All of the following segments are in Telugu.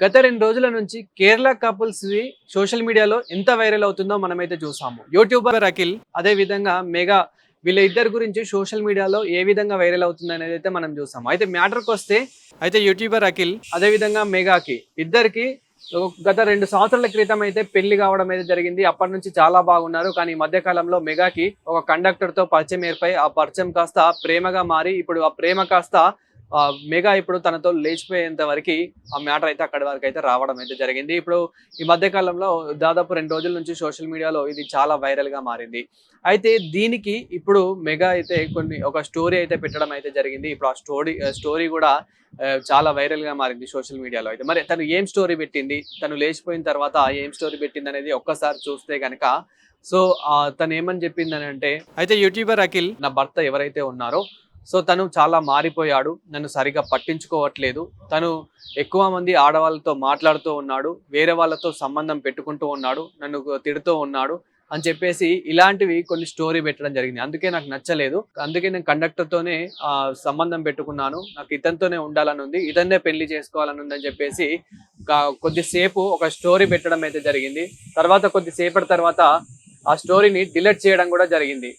గత 2 రోజుల నుంచి కేరళ కపుల్స్‌వి సోషల్ మీడియాలో ఎంత వైరల్ అవుతుందో మనమైతే చూసాము. యూట్యూబర్ అఖిల్, అదే విధంగా మెగా వీళ్ళ ఇద్దరి గురించి సోషల్ మీడియాలో ఏ విధంగా వైరల్ అవుతుందనేదైతే మనం చూసాము. అయితే మ్యాటర్‌కొస్తే యూట్యూబర్ అఖిల్ అదే విధంగా మెగాకి ఇద్దరికి గత 2 సంవత్సరాల క్రితం అయితే పెళ్లి కావడం అయితే జరిగింది. అప్పటి నుంచి చాలా బాగున్నారు. కానీ ఈ మధ్య కాలంలో మెగాకి ఒక కండక్టర్‌తో పరిచయం ఏర్పై ఆ పరిచయం కాస్త ప్రేమగా మారి ఇప్పుడు ఆ ప్రేమ కాస్త మెగా ఇప్పుడు తనతో లేచిపోయేంత వరకు ఆ మ్యాటర్ అయితే అక్కడి వరకు అయితే రావడం అయితే జరిగింది. ఇప్పుడు ఈ మధ్య కాలంలో దాదాపు 2 రోజుల నుంచి సోషల్ మీడియాలో ఇది చాలా వైరల్ గా మారింది. అయితే దీనికి ఇప్పుడు మెగా అయితే ఒక స్టోరీ అయితే పెట్టడం అయితే జరిగింది. ఇప్పుడు ఆ స్టోరీ కూడా చాలా వైరల్ గా మారింది సోషల్ మీడియాలో అయితే. మరి తను ఏం స్టోరీ పెట్టింది, తను లేచిపోయిన తర్వాత ఏం స్టోరీ పెట్టింది అనేది ఒక్కసారి చూస్తే గనక సో తను ఏమని చెప్పిందని అంటే, అయితే యూట్యూబర్ అఖిల్ నా భర్త ఎవరైతే ఉన్నారో సో తను చాలా మారిపోయాడు, నన్ను సరిగా పట్టించుకోవట్లేదు, తను ఎక్కువ మంది ఆడవాళ్ళతో మాట్లాడుతూ ఉన్నాడు, వేరే వాళ్ళతో సంబంధం పెట్టుకుంటూ ఉన్నాడు, నన్ను తిడుతూ ఉన్నాడు అని చెప్పేసి ఇలాంటివి కొన్ని స్టోరీ పెట్టడం జరిగింది. అందుకే నాకు నచ్చలేదు, అందుకే నేను కండక్టర్తోనే సంబంధం పెట్టుకున్నాను, నాకు ఇతనితోనే ఉండాలని ఉంది, ఇతన్నే పెళ్లి చేసుకోవాలని ఉంది అని చెప్పేసి కొద్దిసేపు ఒక స్టోరీ పెట్టడం అయితే జరిగింది. తర్వాత కొద్దిసేపటి తర్వాత ఆ స్టోరీని డిలీట్ చేయడం కూడా జరిగింది.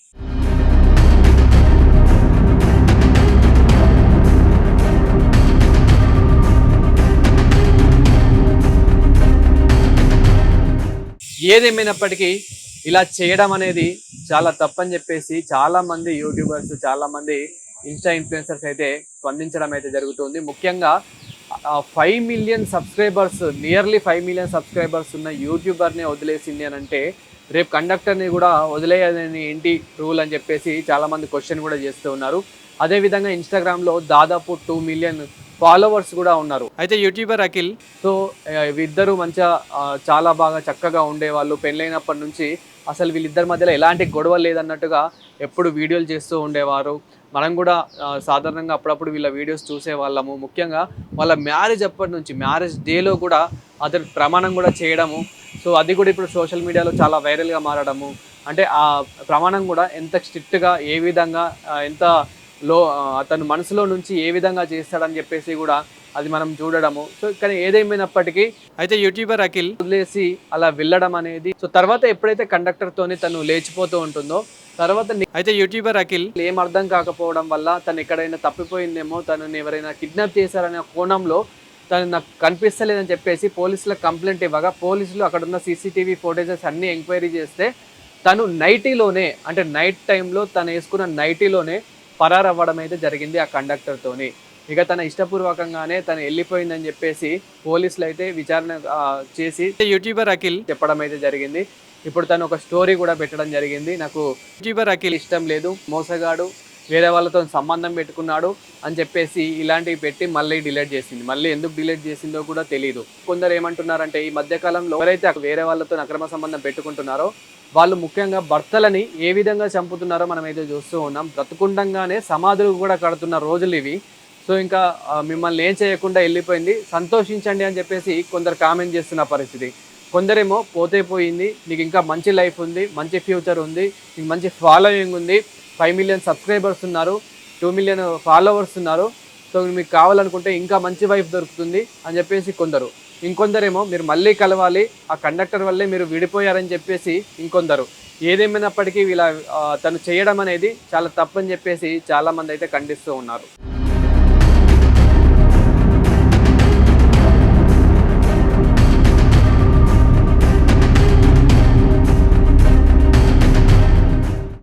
ఏదేమైనప్పటికీ ఇలా చేయడం అనేది చాలా తప్పని చెప్పేసి చాలా మంది యూట్యూబర్స్, చాలా మంది ఇన్స్టా ఇన్ఫ్లుయెన్సర్స్ అయితే స్పందించడం అయితే జరుగుతుంది. ముఖ్యంగా 5 million subscribers, nearly 5 million subscribers ఉన్న యూట్యూబర్ని వదిలేసింది అని అంటే రేపు కండక్టర్ని కూడా వదిలేయని ఏంటి రూల్ అని చెప్పేసి చాలా మంది క్వశ్చన్ కూడా చేస్తూ ఉన్నారు. అదేవిధంగా ఇన్స్టాగ్రామ్లో దాదాపు 2 మిలియన్ ఫాలోవర్స్ కూడా ఉన్నారు. అయితే యూట్యూబర్ అఖిల్ సో వీళ్ళిద్దరూ మంచిగా చాలా బాగా చక్కగా ఉండేవాళ్ళు. పెళ్ళైనప్పటి నుంచి అసలు వీళ్ళిద్దరి మధ్యలో ఎలాంటి గొడవ లేదన్నట్టుగా ఎప్పుడు వీడియోలు చేస్తూ ఉండేవారు. మనం కూడా సాధారణంగా అప్పుడప్పుడు వీళ్ళ వీడియోస్ చూసేవాళ్ళము. ముఖ్యంగా వాళ్ళ మ్యారేజ్ అప్పటి నుంచి మ్యారేజ్ డేలో కూడా అతను ప్రమాణం కూడా చేయడము, సో అది కూడా ఇప్పుడు సోషల్ మీడియాలో చాలా వైరల్గా మారడము. అంటే ఆ ప్రమాణం కూడా ఎంత స్ట్రిక్ట్గా, ఏ విధంగా, ఎంత అతను మనసులో నుంచి ఏ విధంగా చేస్తాడని చెప్పేసి కూడా అది మనం చూడడము. సో కానీ ఏదేమైనప్పటికీ అయితే యూట్యూబర్ అఖిల్ వదిలేసి అలా వెళ్ళడం అనేది, సో తర్వాత ఎప్పుడైతే కండక్టర్తోని తను లేచిపోతూ ఉంటుందో తర్వాత అయితే యూట్యూబర్ అఖిల్ ఏం అర్థం కాకపోవడం వల్ల తను ఎక్కడైనా తప్పిపోయిందేమో, తనని ఎవరైనా కిడ్నాప్ చేశారనే కోణంలో తను నాకు కనిపిస్తలేదని చెప్పేసి పోలీసులకు కంప్లైంట్ ఇవ్వగా పోలీసులు అక్కడున్న సీసీటీవీ ఫోటేజెస్ అన్నీ ఎంక్వైరీ చేస్తే తను నైటీలోనే, అంటే నైట్ టైంలో తను వేసుకున్న నైటీలోనే పరారవ్వడం అయితే జరిగింది ఆ కండక్టర్తోని. ఇక తన ఇష్టపూర్వకంగానే తను వెళ్ళిపోయిందని చెప్పేసి పోలీసులు అయితే విచారణ చేసి యూట్యూబర్ అఖిల్ చెప్పడం అయితే జరిగింది. ఇప్పుడు తను ఒక స్టోరీ కూడా పెట్టడం జరిగింది, నాకు యూట్యూబర్ అఖిల్ ఇష్టం లేదు, మోసగాడు, వేరే వాళ్ళతో సంబంధం పెట్టుకున్నాడు అని చెప్పేసి ఇలాంటివి పెట్టి మళ్ళీ డిలీట్ చేసింది. మళ్ళీ ఎందుకు డిలీట్ చేసిందో కూడా తెలియదు. కొందరు ఏమంటున్నారంటే ఈ మధ్యకాలంలో ఎవరైతే వేరే వాళ్ళతో అక్రమ సంబంధం పెట్టుకుంటున్నారో వాళ్ళు ముఖ్యంగా భర్తలని ఏ విధంగా చంపుతున్నారో మనం అయితే చూస్తూ ఉన్నాం. బ్రతుకుండంగానే సమాధులు కూడా కడుతున్న రోజులు ఇవి. సో ఇంకా మిమ్మల్ని ఏం చేయకుండా వెళ్ళిపోయింది, సంతోషించండి అని చెప్పేసి కొందరు కామెంట్ చేస్తున్న పరిస్థితి. కొందరేమో పోతే పోయింది, నీకు ఇంకా మంచి లైఫ్ ఉంది, మంచి ఫ్యూచర్ ఉంది, నీకు మంచి ఫాలోయింగ్ ఉంది, 5 మిలియన్ సబ్స్క్రైబర్స్ ఉన్నారు, 2 మిలియన్ ఫాలోవర్స్ ఉన్నారు, సో మీకు కావాలనుకుంటే ఇంకా మంచి వైఫ్ దొరుకుతుంది అని చెప్పేసి కొందరు. ఇంకొందరేమో మీరు మళ్ళీ కలవాలి, ఆ కండక్టర్ వల్లే మీరు విడిపోయారని చెప్పేసి ఇంకొందరు. ఏదేమైనప్పటికీ తను చేయడం అనేది చాలా తప్పని చెప్పేసి చాలామంది అయితే ఖండిస్తూ ఉన్నారు.